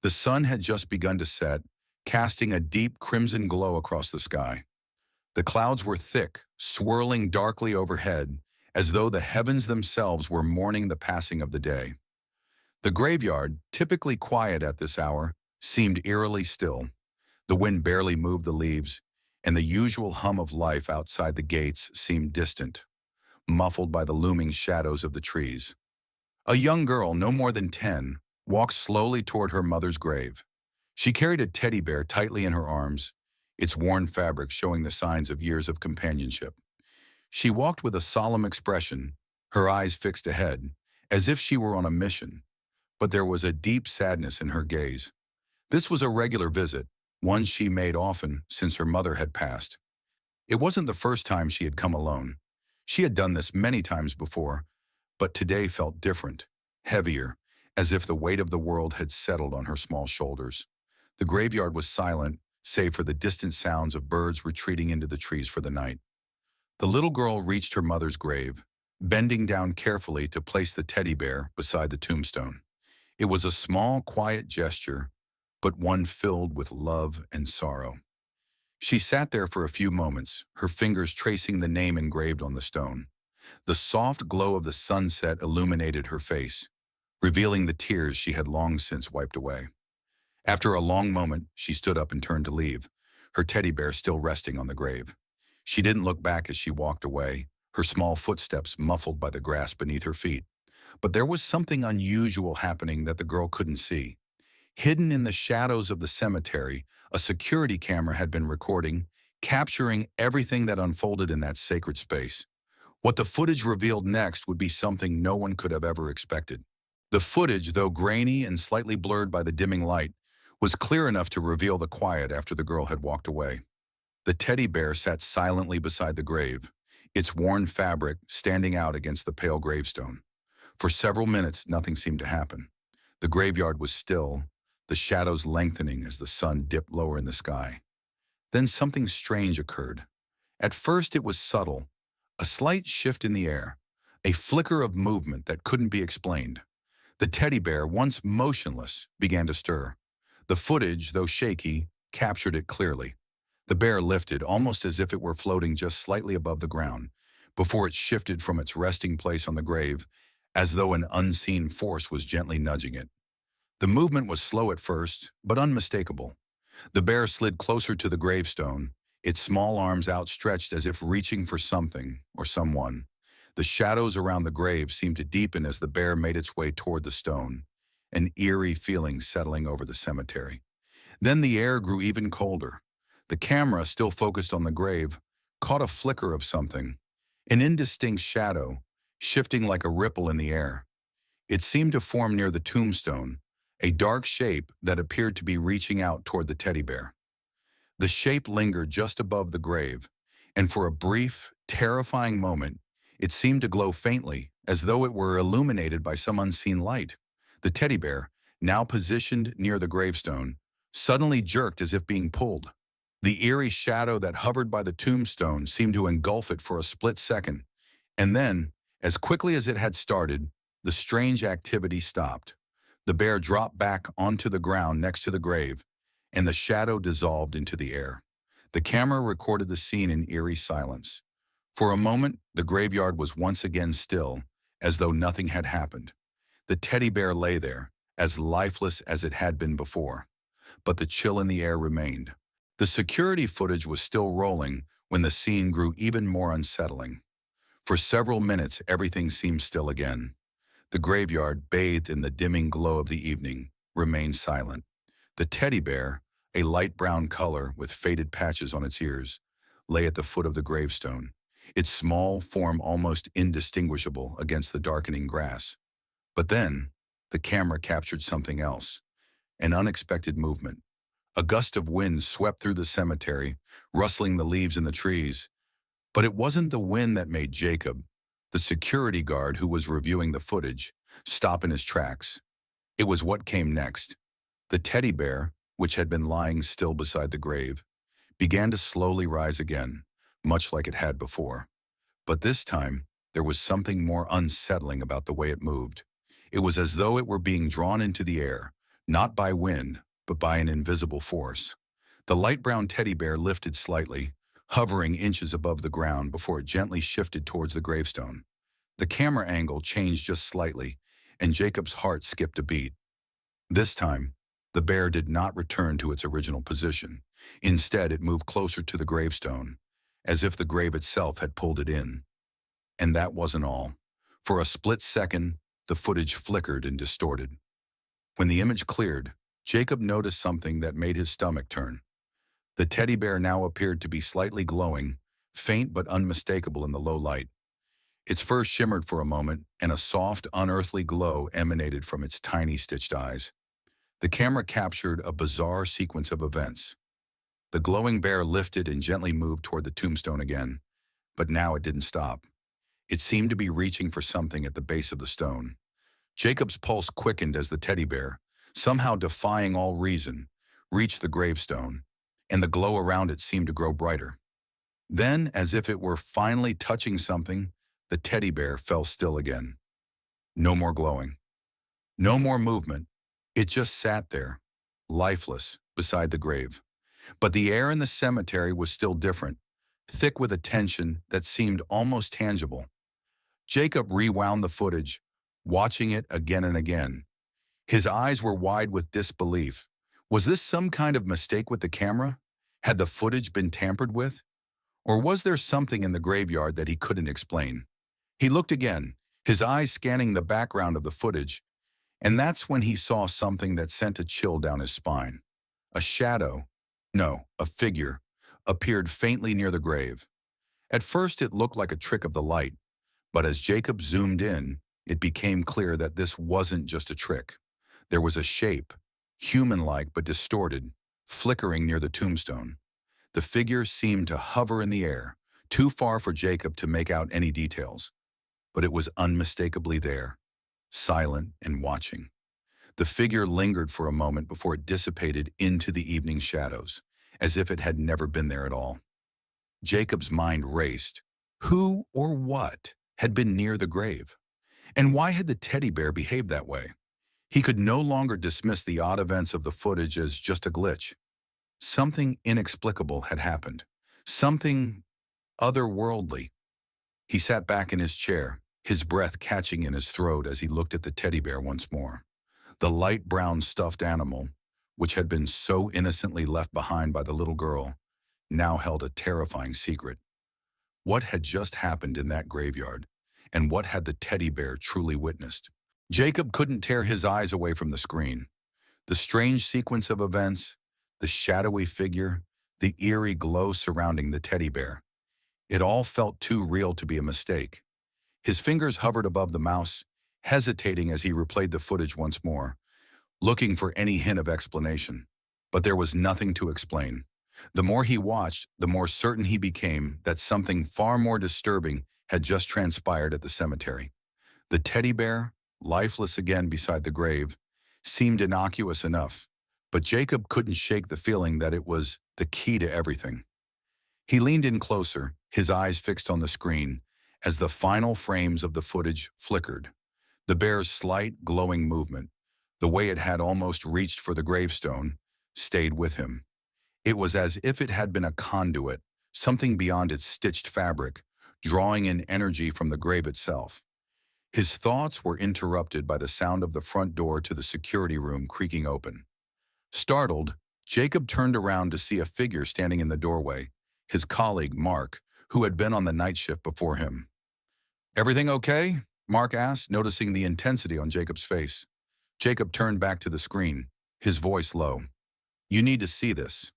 The sun had just begun to set, casting a deep crimson glow across the sky. The clouds were thick, swirling darkly overhead, as though the heavens themselves were mourning the passing of the day. The graveyard, typically quiet at this hour, seemed eerily still. The wind barely moved the leaves, and the usual hum of life outside the gates seemed distant, muffled by the looming shadows of the trees. A young girl, no more than 10, walked slowly toward her mother's grave. She carried a teddy bear tightly in her arms, its worn fabric showing the signs of years of companionship. She walked with a solemn expression, her eyes fixed ahead, as if she were on a mission, but there was a deep sadness in her gaze. This was a regular visit, one she made often since her mother had passed. It wasn't the first time she had come alone. She had done this many times before, but today felt different, heavier, as if the weight of the world had settled on her small shoulders. The graveyard was silent, save for the distant sounds of birds retreating into the trees for the night. The little girl reached her mother's grave, bending down carefully to place the teddy bear beside the tombstone. It was a small, quiet gesture, but one filled with love and sorrow. She sat there for a few moments, her fingers tracing the name engraved on the stone. The soft glow of the sunset illuminated her face, revealing the tears she had long since wiped away. After a long moment, she stood up and turned to leave, her teddy bear still resting on the grave. She didn't look back as she walked away, her small footsteps muffled by the grass beneath her feet. But there was something unusual happening that the girl couldn't see. Hidden in the shadows of the cemetery, a security camera had been recording, capturing everything that unfolded in that sacred space. What the footage revealed next would be something no one could have ever expected. The footage, though grainy and slightly blurred by the dimming light, was clear enough to reveal the quiet after the girl had walked away. The teddy bear sat silently beside the grave, its worn fabric standing out against the pale gravestone. For several minutes, nothing seemed to happen. The graveyard was still, the shadows lengthening as the sun dipped lower in the sky. Then something strange occurred. At first it was subtle, a slight shift in the air, a flicker of movement that couldn't be explained. The teddy bear, once motionless, began to stir. The footage, though shaky, captured it clearly. The bear lifted, almost as if it were floating just slightly above the ground, before it shifted from its resting place on the grave, as though an unseen force was gently nudging it. The movement was slow at first, but unmistakable. The bear slid closer to the gravestone, its small arms outstretched as if reaching for something or someone. The shadows around the grave seemed to deepen as the bear made its way toward the stone, an eerie feeling settling over the cemetery. Then the air grew even colder. The camera, still focused on the grave, caught a flicker of something, an indistinct shadow, shifting like a ripple in the air. It seemed to form near the tombstone, a dark shape that appeared to be reaching out toward the teddy bear. The shape lingered just above the grave, and for a brief, terrifying moment, it seemed to glow faintly, as though it were illuminated by some unseen light. The teddy bear, now positioned near the gravestone, suddenly jerked as if being pulled. The eerie shadow that hovered by the tombstone seemed to engulf it for a split second, and then, as quickly as it had started, the strange activity stopped. The bear dropped back onto the ground next to the grave, and the shadow dissolved into the air. The camera recorded the scene in eerie silence. For a moment, the graveyard was once again still, as though nothing had happened. The teddy bear lay there, as lifeless as it had been before. But the chill in the air remained. The security footage was still rolling when the scene grew even more unsettling. For several minutes, everything seemed still again. The graveyard, bathed in the dimming glow of the evening, remained silent. The teddy bear, a light brown color with faded patches on its ears, lay at the foot of the gravestone, its small form almost indistinguishable against the darkening grass. But then, the camera captured something else, an unexpected movement. A gust of wind swept through the cemetery, rustling the leaves in the trees. But it wasn't the wind that made Jacob, the security guard who was reviewing the footage, stop in his tracks. It was what came next. The teddy bear, which had been lying still beside the grave, began to slowly rise again, much like it had before. But this time, there was something more unsettling about the way it moved. It was as though it were being drawn into the air, not by wind, but by an invisible force. The light brown teddy bear lifted slightly, hovering inches above the ground before it gently shifted towards the gravestone. The camera angle changed just slightly, and Jacob's heart skipped a beat. This time, the bear did not return to its original position. Instead, it moved closer to the gravestone, as if the grave itself had pulled it in. And that wasn't all. For a split second, the footage flickered and distorted. When the image cleared, Jacob noticed something that made his stomach turn. The teddy bear now appeared to be slightly glowing, faint but unmistakable in the low light. Its fur shimmered for a moment, and a soft, unearthly glow emanated from its tiny stitched eyes. The camera captured a bizarre sequence of events. The glowing bear lifted and gently moved toward the tombstone again, but now it didn't stop. It seemed to be reaching for something at the base of the stone. Jacob's pulse quickened as the teddy bear, somehow defying all reason, reached the gravestone, and the glow around it seemed to grow brighter. Then, as if it were finally touching something, the teddy bear fell still again. No more glowing. No more movement. It just sat there, lifeless, beside the grave. But the air in the cemetery was still different, thick with a tension that seemed almost tangible. Jacob rewound the footage, watching it again and again. His eyes were wide with disbelief. Was this some kind of mistake with the camera? Had the footage been tampered with? Or was there something in the graveyard that he couldn't explain? He looked again, his eyes scanning the background of the footage, and that's when he saw something that sent a chill down his spine. A shadow, no, a figure, appeared faintly near the grave. At first it looked like a trick of the light, but as Jacob zoomed in, it became clear that this wasn't just a trick. There was a shape, human-like but distorted, flickering near the tombstone. The figure seemed to hover in the air, too far for Jacob to make out any details. But it was unmistakably there, silent and watching. The figure lingered for a moment before it dissipated into the evening shadows, as if it had never been there at all. Jacob's mind raced. Who or what had been near the grave? And why had the teddy bear behaved that way? He could no longer dismiss the odd events of the footage as just a glitch. Something inexplicable had happened. Something otherworldly. He sat back in his chair, his breath catching in his throat as he looked at the teddy bear once more. The light brown stuffed animal, which had been so innocently left behind by the little girl, now held a terrifying secret. What had just happened in that graveyard, and what had the teddy bear truly witnessed? Jacob couldn't tear his eyes away from the screen. The strange sequence of events, the shadowy figure, the eerie glow surrounding the teddy bear. It all felt too real to be a mistake. His fingers hovered above the mouse, hesitating as he replayed the footage once more, looking for any hint of explanation. But there was nothing to explain. The more he watched, the more certain he became that something far more disturbing had just transpired at the cemetery. The teddy bear, lifeless again beside the grave, seemed innocuous enough, but Jacob couldn't shake the feeling that it was the key to everything. He leaned in closer, his eyes fixed on the screen, as the final frames of the footage flickered. The bear's slight, glowing movement, the way it had almost reached for the gravestone, stayed with him. It was as if it had been a conduit, something beyond its stitched fabric, drawing in energy from the grave itself. His thoughts were interrupted by the sound of the front door to the security room creaking open. Startled, Jacob turned around to see a figure standing in the doorway, his colleague, Mark, who had been on the night shift before him. "Everything okay?" Mark asked, noticing the intensity on Jacob's face. Jacob turned back to the screen, his voice low. "You need to see this."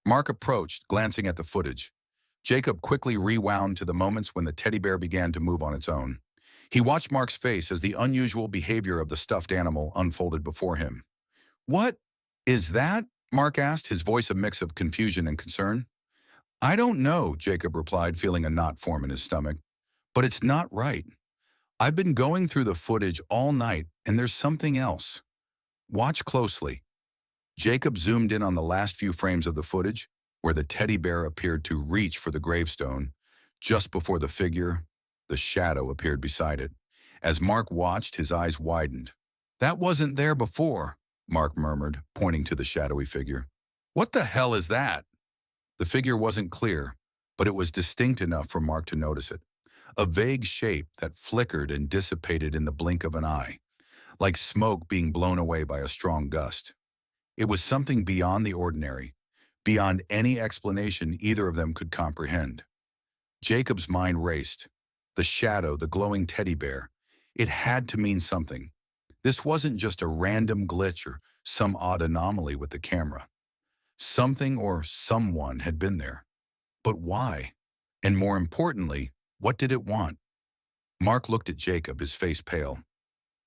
Mark approached, glancing at the footage. Jacob quickly rewound to the moments when the teddy bear began to move on its own. He watched Mark's face as the unusual behavior of the stuffed animal unfolded before him. "What is that?" Mark asked, his voice a mix of confusion and concern. "I don't know," Jacob replied, feeling a knot form in his stomach. "But it's not right. I've been going through the footage all night, and there's something else. Watch closely." Jacob zoomed in on the last few frames of the footage, where the teddy bear appeared to reach for the gravestone, just before the figure, the shadow, appeared beside it. As Mark watched, his eyes widened. "That wasn't there before. Mark murmured, pointing to the shadowy figure. What the hell is that? The figure wasn't clear, but it was distinct enough for Mark to notice it. A vague shape that flickered and dissipated in the blink of an eye, like smoke being blown away by a strong gust. It was something beyond the ordinary, beyond any explanation either of them could comprehend. Jacob's mind raced. The shadow, the glowing teddy bear. It had to mean something. This wasn't just a random glitch or some odd anomaly with the camera. Something or someone had been there. But why? And more importantly, what did it want? Mark looked at Jacob, his face pale.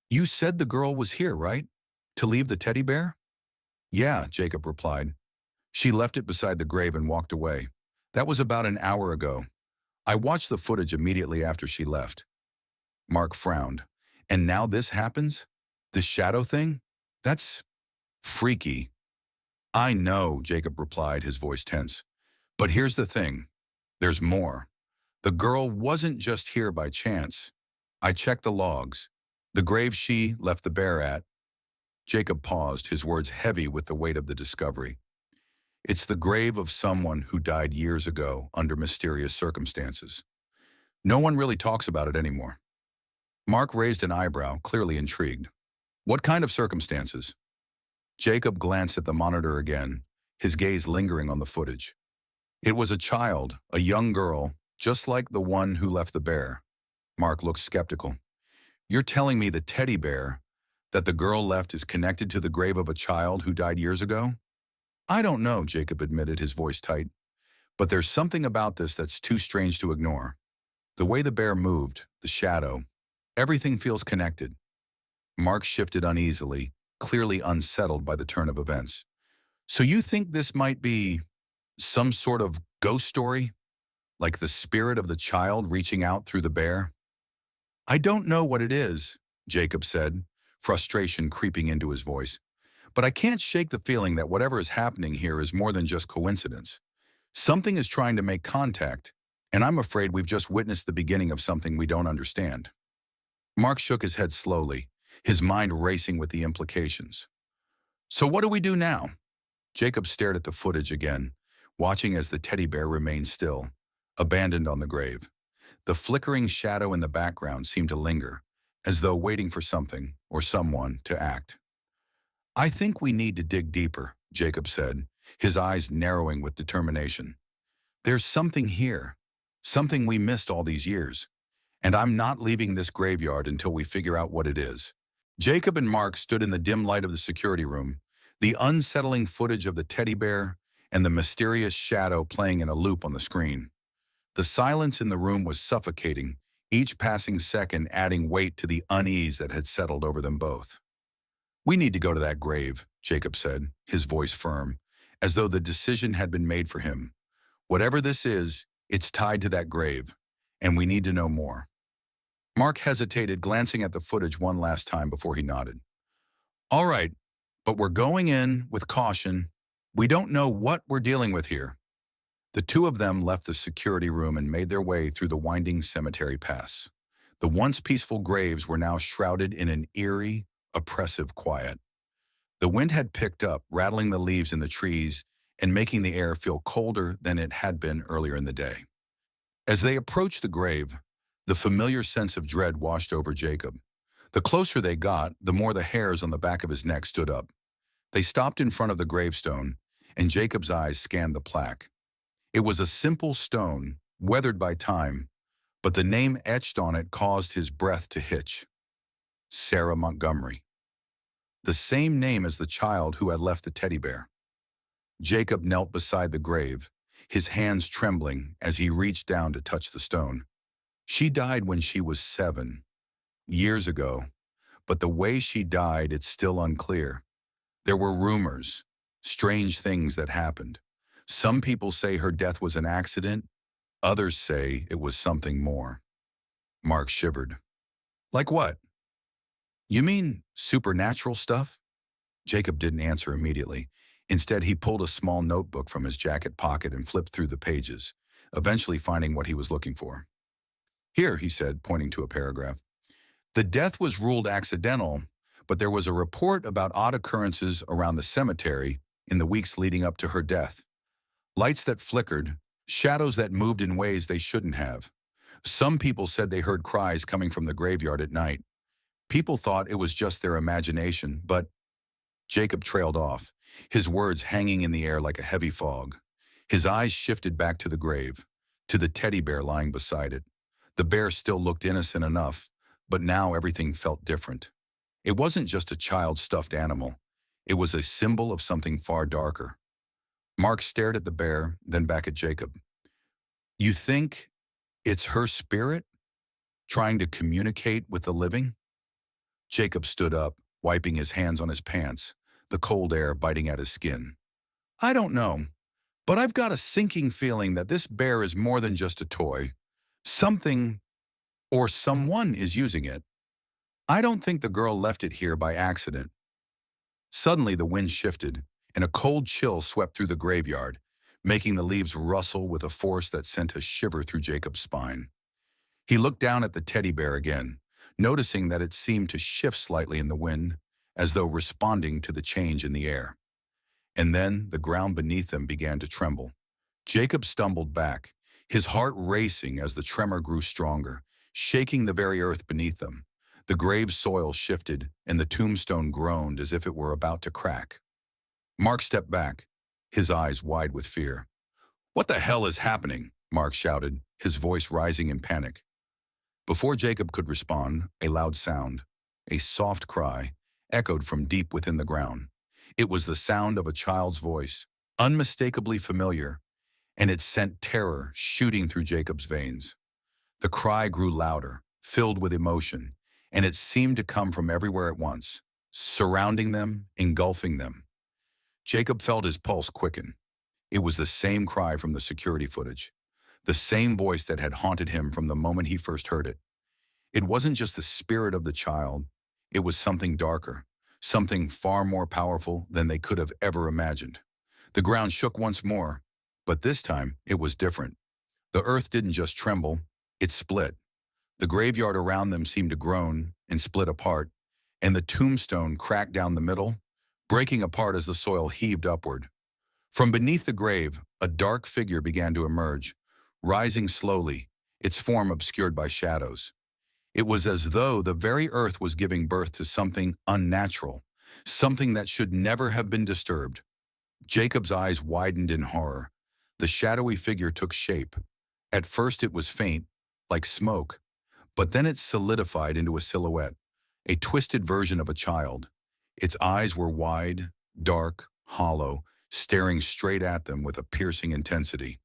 You said the girl was here, right? To leave the teddy bear? Yeah, Jacob replied. She left it beside the grave and walked away. That was about an hour ago. I watched the footage immediately after she left. Mark frowned. And now this happens? This shadow thing? That's freaky. I know, Jacob replied, his voice tense. But here's the thing. There's more. The girl wasn't just here by chance. I checked the logs. The grave she left the bear at. Jacob paused, his words heavy with the weight of the discovery. It's the grave of someone who died years ago under mysterious circumstances. No one really talks about it anymore. Mark raised an eyebrow, clearly intrigued. What kind of circumstances? Jacob glanced at the monitor again, his gaze lingering on the footage. It was a child, a young girl, just like the one who left the bear. Mark looked skeptical. You're telling me the teddy bear that the girl left is connected to the grave of a child who died years ago? I don't know, Jacob admitted, his voice tight. But there's something about this that's too strange to ignore. The way the bear moved, the shadow, everything feels connected. Mark shifted uneasily, clearly unsettled by the turn of events. So you think this might be some sort of ghost story? Like the spirit of the child reaching out through the bear? I don't know what it is, Jacob said, frustration creeping into his voice. But I can't shake the feeling that whatever is happening here is more than just coincidence. Something is trying to make contact, and I'm afraid we've just witnessed the beginning of something we don't understand. Mark shook his head slowly, his mind racing with the implications. So what do we do now? Jacob stared at the footage again, watching as the teddy bear remained still, abandoned on the grave. The flickering shadow in the background seemed to linger, as though waiting for something or someone to act. I think we need to dig deeper, Jacob said, his eyes narrowing with determination. There's something here, something we missed all these years, and I'm not leaving this graveyard until we figure out what it is. Jacob and Mark stood in the dim light of the security room, the unsettling footage of the teddy bear and the mysterious shadow playing in a loop on the screen. The silence in the room was suffocating, each passing second adding weight to the unease that had settled over them both. We need to go to that grave, Jacob said, his voice firm, as though the decision had been made for him. Whatever this is, it's tied to that grave, and we need to know more. Mark hesitated, glancing at the footage one last time before he nodded. All right, but we're going in with caution. We don't know what we're dealing with here. The two of them left the security room and made their way through the winding cemetery paths. The once peaceful graves were now shrouded in an eerie, oppressive quiet. The wind had picked up, rattling the leaves in the trees and making the air feel colder than it had been earlier in the day. As they approached the grave, the familiar sense of dread washed over Jacob. The closer they got, the more the hairs on the back of his neck stood up. They stopped in front of the gravestone, and Jacob's eyes scanned the plaque. It was a simple stone, weathered by time, but the name etched on it caused his breath to hitch. Sarah Montgomery. The same name as the child who had left the teddy bear. Jacob knelt beside the grave, his hands trembling as he reached down to touch the stone. She died when she was 7, years ago, but the way she died, it's still unclear. There were rumors, strange things that happened. Some people say her death was an accident, others say it was something more. Mark shivered. Like what? You mean supernatural stuff? Jacob didn't answer immediately. Instead, he pulled a small notebook from his jacket pocket and flipped through the pages, eventually finding what he was looking for. Here, he said, pointing to a paragraph. The death was ruled accidental, but there was a report about odd occurrences around the cemetery in the weeks leading up to her death. Lights that flickered, shadows that moved in ways they shouldn't have. Some people said they heard cries coming from the graveyard at night. People thought it was just their imagination, but Jacob trailed off, his words hanging in the air like a heavy fog. His eyes shifted back to the grave, to the teddy bear lying beside it. The bear still looked innocent enough, but now everything felt different. It wasn't just a child's stuffed animal. It was a symbol of something far darker. Mark stared at the bear, then back at Jacob. "You think it's her spirit trying to communicate with the living?" Jacob stood up, wiping his hands on his pants, the cold air biting at his skin. "I don't know, but I've got a sinking feeling that this bear is more than just a toy. Something or someone is using it. I don't think the girl left it here by accident." Suddenly the wind shifted, and a cold chill swept through the graveyard, making the leaves rustle with a force that sent a shiver through Jacob's spine. He looked down at the teddy bear again, noticing that it seemed to shift slightly in the wind, as though responding to the change in the air. And then the ground beneath them began to tremble. Jacob stumbled back, his heart racing as the tremor grew stronger, shaking the very earth beneath them. The grave soil shifted, and the tombstone groaned as if it were about to crack. Mark stepped back, his eyes wide with fear. "What the hell is happening?" Mark shouted, his voice rising in panic. Before Jacob could respond, a loud sound, a soft cry, echoed from deep within the ground. It was the sound of a child's voice, unmistakably familiar, and it sent terror shooting through Jacob's veins. The cry grew louder, filled with emotion, and it seemed to come from everywhere at once, surrounding them, engulfing them. Jacob felt his pulse quicken. It was the same cry from the security footage, the same voice that had haunted him from the moment he first heard it. It wasn't just the spirit of the child, it was something darker, something far more powerful than they could have ever imagined. The ground shook once more, but this time it was different. The earth didn't just tremble, it split. The graveyard around them seemed to groan and split apart, and the tombstone cracked down the middle, breaking apart as the soil heaved upward. From beneath the grave, a dark figure began to emerge, rising slowly, its form obscured by shadows. It was as though the very earth was giving birth to something unnatural, something that should never have been disturbed. Jacob's eyes widened in horror. The shadowy figure took shape. At first it was faint, like smoke, but then it solidified into a silhouette, a twisted version of a child. Its eyes were wide, dark, hollow, staring straight at them with a piercing intensity.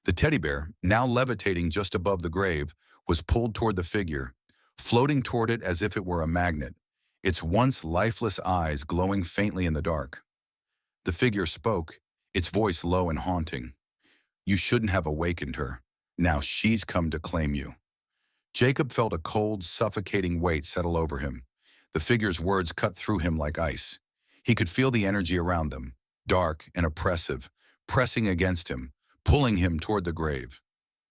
The teddy bear, now levitating just above the grave, was pulled toward the figure, floating toward it as if it were a magnet, its once lifeless eyes glowing faintly in the dark. The figure spoke, its voice low and haunting. "You shouldn't have awakened her. Now she's come to claim you." Jacob felt a cold, suffocating weight settle over him. The figure's words cut through him like ice. He could feel the energy around them, dark and oppressive, pressing against him, pulling him toward the grave.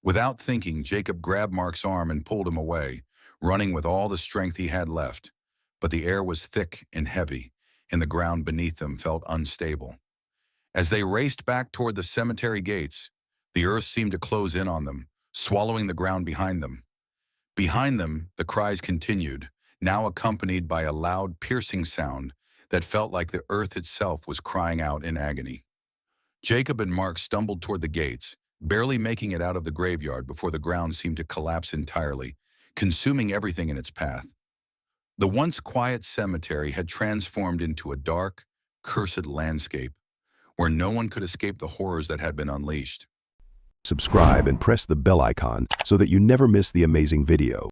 Without thinking, Jacob grabbed Mark's arm and pulled him away, running with all the strength he had left. But the air was thick and heavy, and the ground beneath them felt unstable. As they raced back toward the cemetery gates, the earth seemed to close in on them, swallowing the ground behind them. Behind them, the cries continued, now accompanied by a loud, piercing sound that felt like the earth itself was crying out in agony. Jacob and Mark stumbled toward the gates, barely making it out of the graveyard before the ground seemed to collapse entirely, consuming everything in its path. The once quiet cemetery had transformed into a dark, cursed landscape, where no one could escape the horrors that had been unleashed. Subscribe and press the bell icon so that you never miss the amazing video.